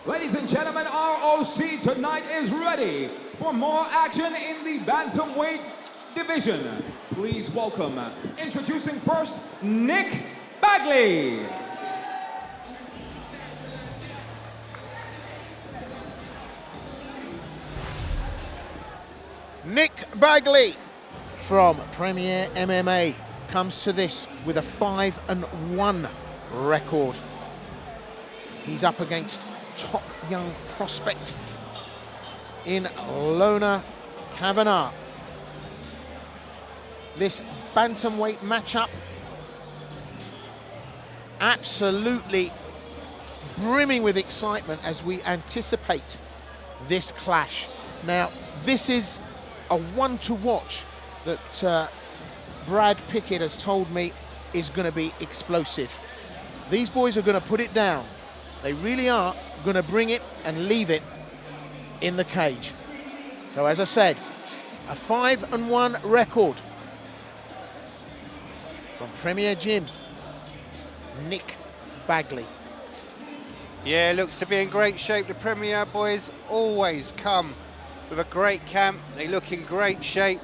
Ladies and gentlemen, ROC tonight is ready for more action in the bantamweight division. Please welcome, introducing first, NIK Bagley. NIK Bagley from Premier MMA comes to this with a 5-1 record. He's up against top young prospect in KAVANNAH. This bantamweight matchup absolutely brimming with excitement as we anticipate this clash. Now, this is a one to watch that Brad Pickett has told me is going to be explosive. These boys are going to put it down. They really are going to bring it and leave it in the cage. So as I said, a 5-1 record from Premier Gym, NIK Bagley. Yeah, looks to be in great shape. The Premier boys always come with a great camp. They look in great shape.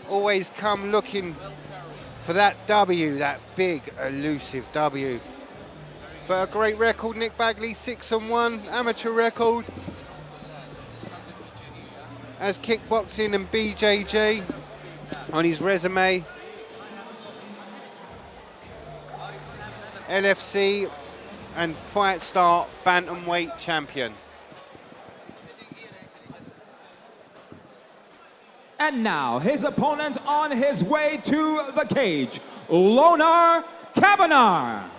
Always come looking for that W, that big, elusive W. But a great record, NIK Bagley, 6-1, amateur record. As kickboxing and BJJ on his resume. LFC and Fight Star bantamweight champion. And now, his opponent on his way to the cage, KAVANNAH.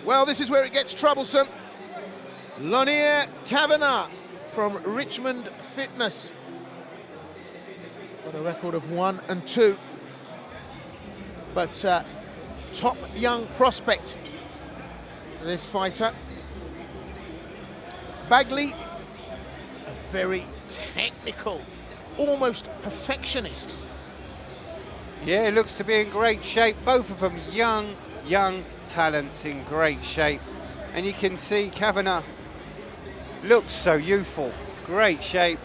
Well, this is where it gets troublesome. KAVANNAH from Richmond Fitness. Got a record of 1-2. But top young prospect, this fighter. Bagley, a very technical, almost perfectionist. Yeah, looks to be in great shape. Both of them young talents in great shape. And you can see KAVANNAH looks so youthful, great shape.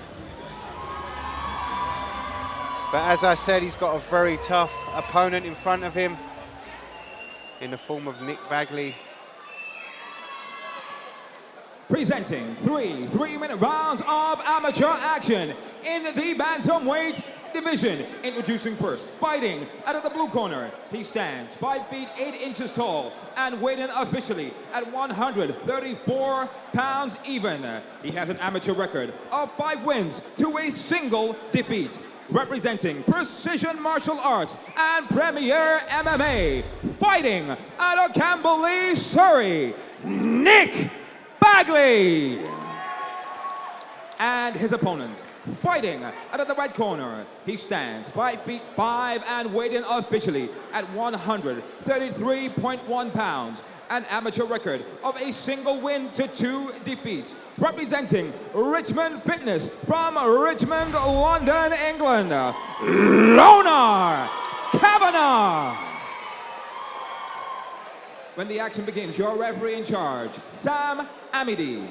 But as I said, he's got a very tough opponent in front of him in the form of NIK Bagley. Presenting three-minute rounds of amateur action in the bantamweight division. Introducing first, fighting out of the blue corner. He stands 5 feet 8 inches tall and weighed in officially at 134 pounds even. He has an amateur record of 5 wins to a single defeat. Representing Precision Martial Arts and Premier MMA, fighting out of Camberley, Surrey, NIK Bagley. And his opponent, fighting out of the red corner, he stands 5 feet 5 and weighed in officially at 133.1 pounds. An amateur record of a single win to 2 defeats. Representing Richmond Fitness from Richmond, London, England, KAVANNAH. When the action begins, your referee in charge, Sam Amidi.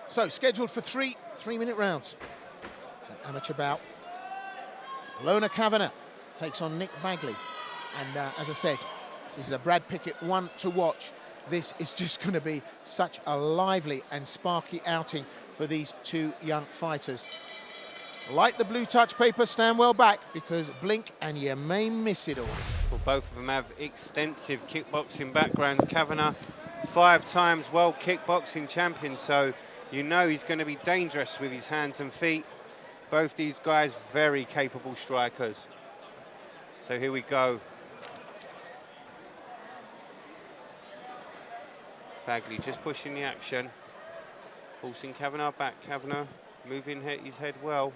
So scheduled for three-minute rounds. It's an amateur bout. KAVANNAH takes on NIK Bagley. And as I said, this is a Brad Pickett one to watch. This is just going to be such a lively and sparky outing for these two young fighters. Like the blue touch paper, stand well back because blink and you may miss it all. Well, both of them have extensive kickboxing backgrounds. KAVANNAH, 5 times world kickboxing champion, so you know he's going to be dangerous with his hands and feet. Both these guys very capable strikers. So here we go. Bagley just pushing the action, forcing KAVANNAH back. KAVANNAH moving his head well.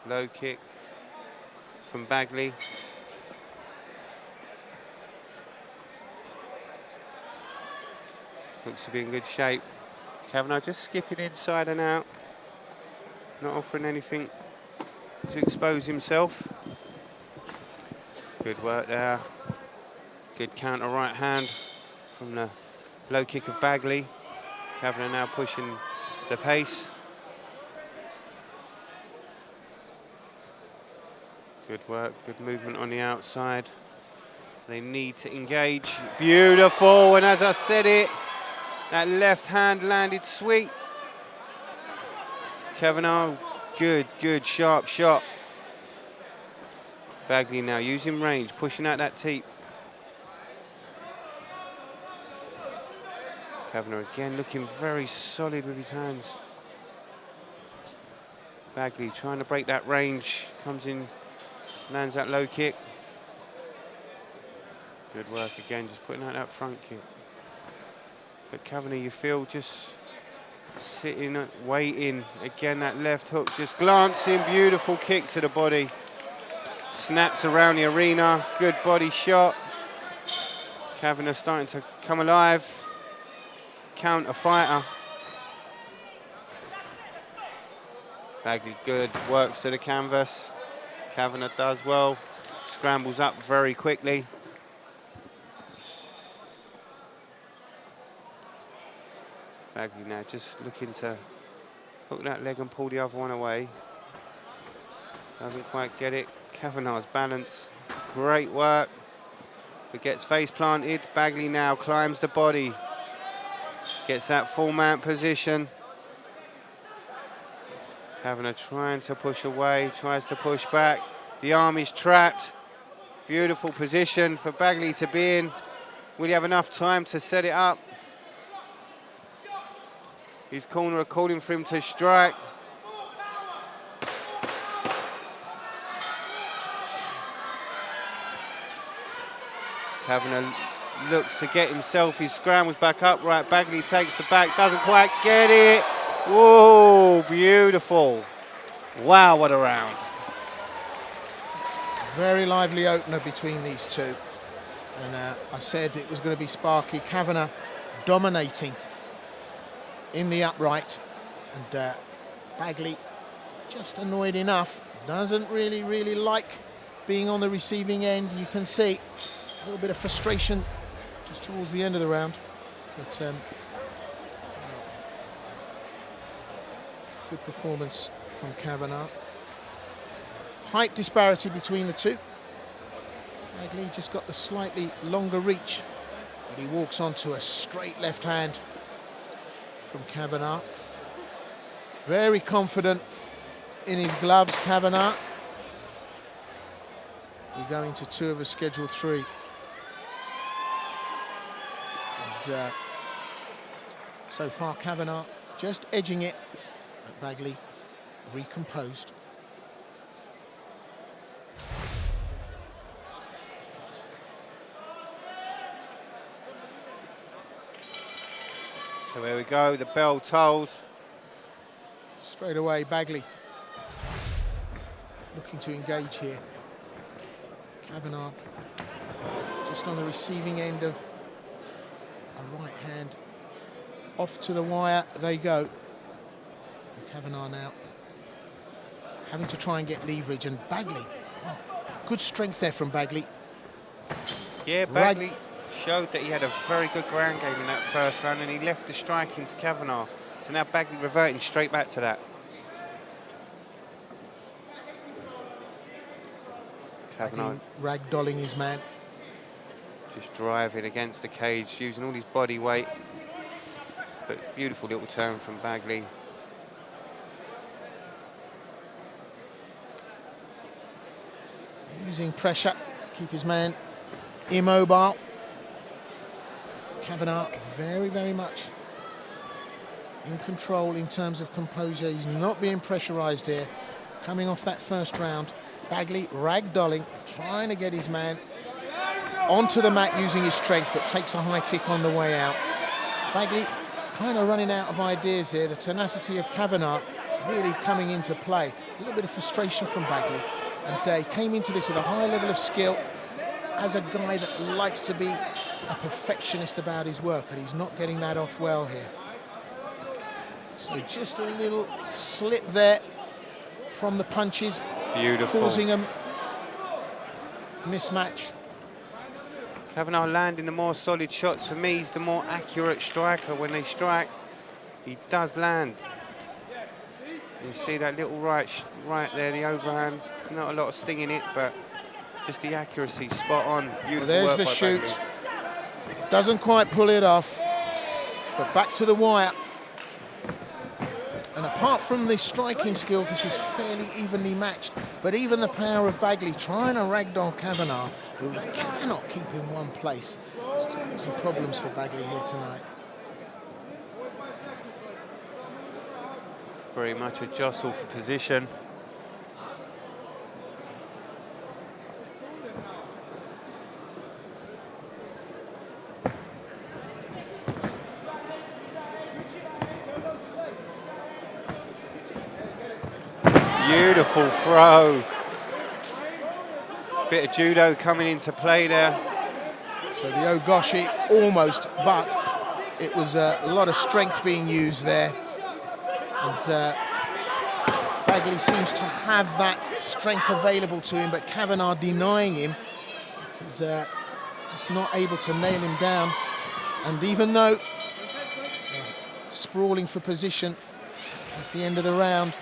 Low kick, from Bagley. Looks to be in good shape. Kavanagh just skipping inside and out, not offering anything to expose himself. Good work there. Good counter right hand from the low kick of Bagley. Kavanagh now pushing the pace. Good work, good movement on the outside. They need to engage. Beautiful, and as I said it, that left hand landed sweet. Kavanagh, good, sharp shot. Bagley now using range, pushing out that teep. Kavanagh again looking very solid with his hands. Bagley trying to break that range, comes in, lands that low kick. Good work again, just putting out that front kick. But Kavanagh, you feel, just sitting, waiting. Again, that left hook, just glancing, beautiful kick to the body. Snaps around the arena, good body shot. Kavanagh starting to come alive. Counter fighter. Bagley good, works to the canvas. Kavanagh does well, scrambles up very quickly. Bagley now just looking to hook that leg and pull the other one away. Doesn't quite get it. Kavanagh's balance, great work. But gets face planted. Bagley now climbs the body. Gets that full mount position. Kavanagh trying to push away, tries to push back. The arm is trapped. Beautiful position for Bagley to be in. Will he have enough time to set it up? His corner are calling for him to strike. Kavanagh looks to get himself, he scrambles back upright. Bagley takes the back, doesn't quite get it. Whoa, beautiful. Wow, what a round. Very lively opener between these two. And I said it was going to be sparky. Kavanagh dominating in the upright. And Bagley just annoyed enough. Doesn't really like being on the receiving end. You can see a little bit of frustration just towards the end of the round. But good performance from Kavanagh. Height disparity between the two. Bagley just got the slightly longer reach, but he walks onto a straight left hand from Kavanagh. Very confident in his gloves, Kavanagh. We're going to two of a schedule 3. And so far, Kavanagh just edging it, but Bagley recomposed. So there we go, the bell tolls. Straight away, Bagley looking to engage here. Kavanagh just on the receiving end of a right hand. Off to the wire they go. And Kavanagh now having to try and get leverage, and Bagley, oh, good strength there from Bagley. Yeah, Bagley showed that he had a very good ground game in that first round, and he left the striking to Kavanagh. So now Bagley reverting straight back to that. Kavanagh ragdolling his man. just driving against the cage, using all his body weight. But beautiful little turn from Bagley. Using pressure, keep his man immobile. Kavanagh very much in control in terms of composure. He's not being pressurized here. Coming off that first round, Bagley ragdolling, trying to get his man onto the mat using his strength, but takes a high kick on the way out. Bagley kind of running out of ideas here. The tenacity of Kavanagh really coming into play. A little bit of frustration from Bagley. And he came into this with a high level of skill as a guy that likes to be a perfectionist about his work, and he's not getting that off well here. So just a little slip there from the punches. Beautiful. Causing a mismatch. Kavanagh landing the more solid shots. For me, he's the more accurate striker. When they strike, he does land. You see that little right there, the overhand. Not a lot of sting in it, but just the accuracy, spot on. Beautiful Well, there's work the by shoot. Bagley. Doesn't quite pull it off, but back to the wire. And apart from the striking skills, this is fairly evenly matched. But even the power of Bagley trying to ragdoll Kavanagh, who he cannot keep in one place. Some problems for Bagley here tonight. Very much a jostle for position. Beautiful throw. Bit of judo coming into play there. So the Ogoshi almost, but it was a lot of strength being used there. And Bagley seems to have that strength available to him, but Kavanagh denying him. He's just not able to nail him down. And even though sprawling for position, that's the end of the round.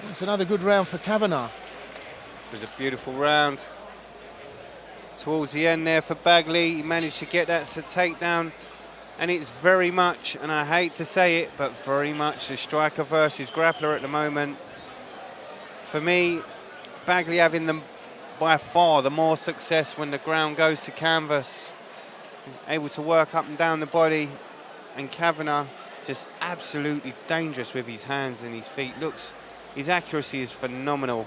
It's another good round for Kavanagh. It was a beautiful round. Towards the end there for Bagley, he managed to get that as a takedown. And it's very much, and I hate to say it, but very much the striker versus grappler at the moment. For me, Bagley having by far the more success when the ground goes to canvas. Able to work up and down the body. And Kavanagh just absolutely dangerous with his hands and his feet. His accuracy is phenomenal,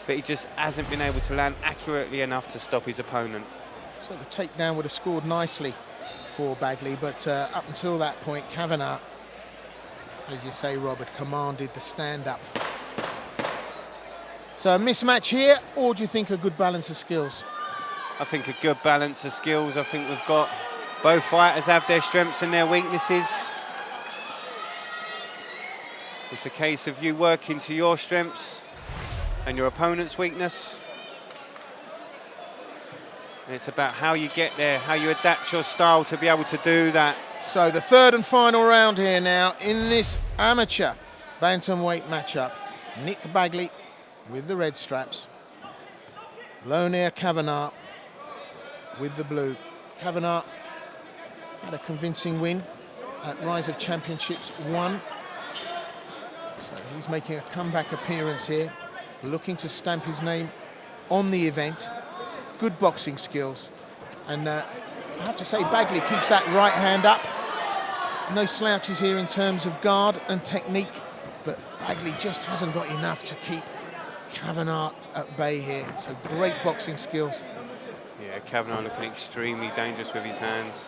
but he just hasn't been able to land accurately enough to stop his opponent. So the takedown would have scored nicely for Bagley, but up until that point, Kavanagh, as you say, Robert, commanded the stand-up. So a mismatch here, or do you think a good balance of skills? I think a good balance of skills. I think we've got both fighters have their strengths and their weaknesses. It's a case of you working to your strengths and your opponent's weakness. And it's about how you get there, how you adapt your style to be able to do that. So the third and final round here now in this amateur bantamweight matchup. NIK Bagley with the red straps. Lonair Kavanagh with the blue. Kavanagh had a convincing win at Rise of Championships 1. So he's making a comeback appearance here, looking to stamp his name on the event. Good boxing skills. And I have to say, Bagley keeps that right hand up. No slouches here in terms of guard and technique, but Bagley just hasn't got enough to keep Kavanagh at bay here. So great boxing skills. Yeah, Kavanagh looking extremely dangerous with his hands.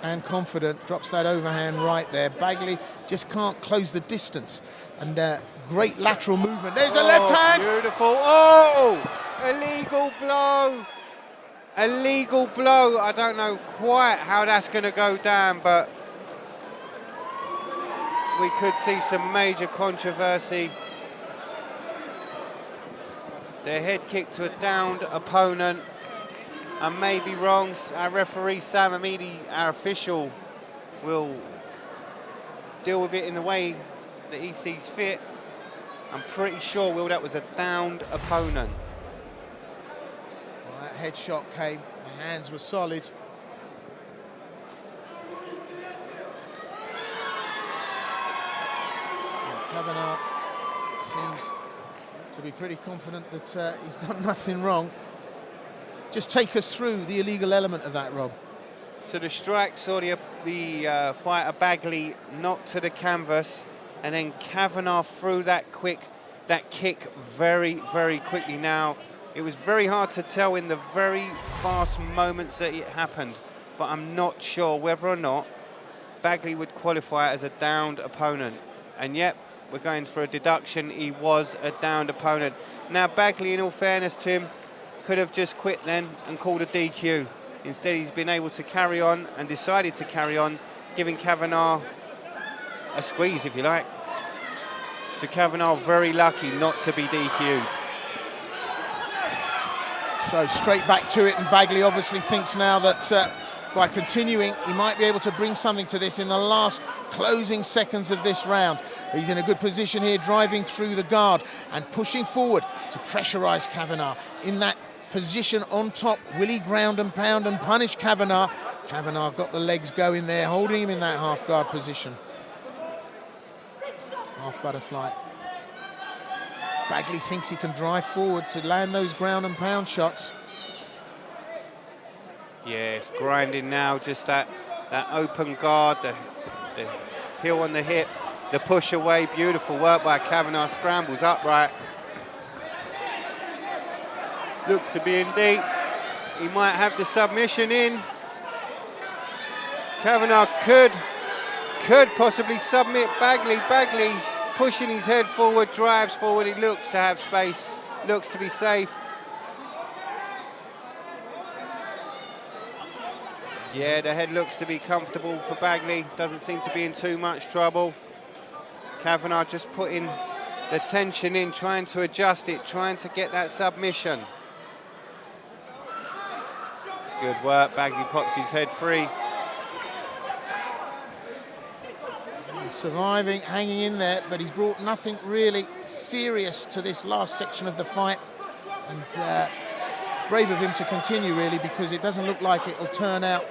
And confident, drops that overhand right there. Bagley just can't close the distance. And great lateral movement. There's a left hand. Beautiful. Oh, illegal blow. Illegal blow. I don't know quite how that's going to go down, but we could see some major controversy. Their head kick to a downed opponent. I may be wrong. Our referee, Sam Amidi, our official, will deal with it in the way that he sees fit. I'm pretty sure, Will, that was a downed opponent. Well, that headshot came, the hands were solid. And Kavanagh seems to be pretty confident that he's done nothing wrong. Just take us through the illegal element of that, Rob. So the strike saw the fighter Bagley knocked to the canvas, and then Kavanagh threw that kick very, very quickly. Now, it was very hard to tell in the very fast moments that it happened, but I'm not sure whether or not Bagley would qualify as a downed opponent. And yet, we're going for a deduction. He was a downed opponent. Now Bagley, in all fairness to him, could have just quit then and called a DQ. Instead, he's been able to carry on and decided to carry on, giving KAVANNAH a squeeze, if you like. So KAVANNAH very lucky not to be DQ'd. So straight back to it, and Bagley obviously thinks now that by continuing, he might be able to bring something to this in the last closing seconds of this round. He's in a good position here, driving through the guard and pushing forward to pressurise KAVANNAH. In that position on top, will he ground and pound and punish KAVANNAH? KAVANNAH got the legs going there, holding him in that half guard position. Half butterfly. Bagley thinks he can drive forward to land those ground and pound shots. Yes, grinding now, just that open guard, the heel on the hip, the push away, beautiful work by KAVANNAH, scrambles upright. Looks to be in deep. He might have the submission in. KAVANNAH could possibly submit Bagley. Bagley pushing his head forward, drives forward. He looks to have space, looks to be safe. Yeah, the head looks to be comfortable for Bagley. Doesn't seem to be in too much trouble. KAVANNAH just putting the tension in, trying to adjust it, trying to get that submission. Good work, Bagley pops his head free. He's surviving, hanging in there, but he's brought nothing really serious to this last section of the fight. And brave of him to continue, really, because it doesn't look like it'll turn out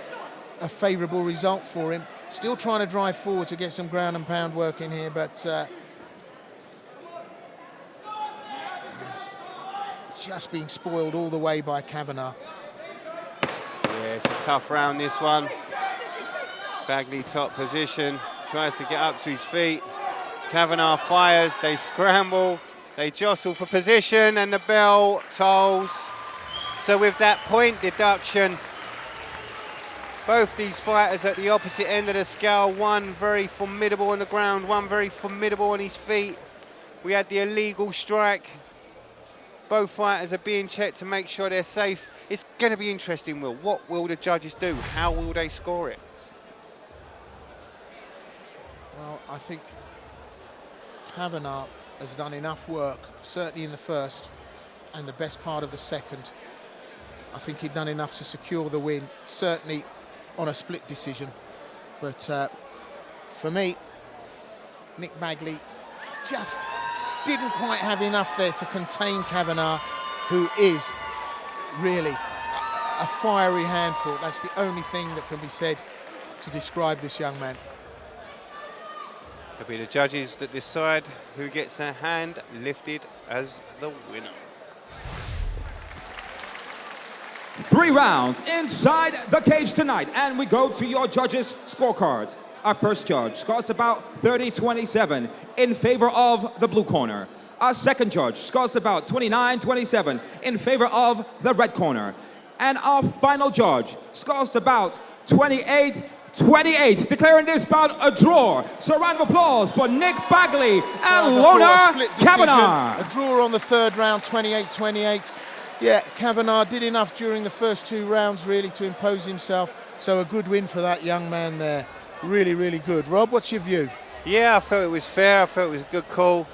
a favourable result for him. Still trying to drive forward to get some ground and pound work in here, but just being spoiled all the way by KAVANNAH. Yeah, it's a tough round, this one. Bagley top position, tries to get up to his feet. KAVANNAH fires, they scramble, they jostle for position, and the bell tolls. So with that point deduction, both these fighters at the opposite end of the scale, one very formidable on the ground, one very formidable on his feet. We had the illegal strike. Both fighters are being checked to make sure they're safe. It's going to be interesting, Will. What will the judges do? How will they score it? Well, I think KAVANNAH has done enough work, certainly in the first and the best part of the second. I think he'd done enough to secure the win, certainly on a split decision. But for me, NIK BAGLEY just didn't quite have enough there to contain KAVANNAH, who is really a fiery handful. That's the only thing that can be said to describe this young man. It'll be the judges that decide who gets their hand lifted as the winner. 3 rounds inside the cage tonight, and we go to your judges' scorecards. Our first judge scores about 30-27 in favor of the blue corner. Our second judge scores about 29-27 in favor of the red corner. And our final judge scores about 28-28, declaring this bout a draw. So a round of applause for NIK BAGLEY and Lona KAVANNAH. A draw on the third round, 28-28. Yeah, KAVANNAH did enough during the first 2 rounds, really, to impose himself. So a good win for that young man there. Really, really good. Rob, what's your view? Yeah, I felt it was fair. I felt it was a good call.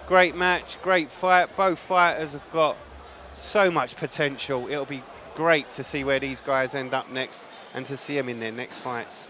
Great match, great fight. Both fighters have got so much potential. It'll be great to see where these guys end up next and to see them in their next fights.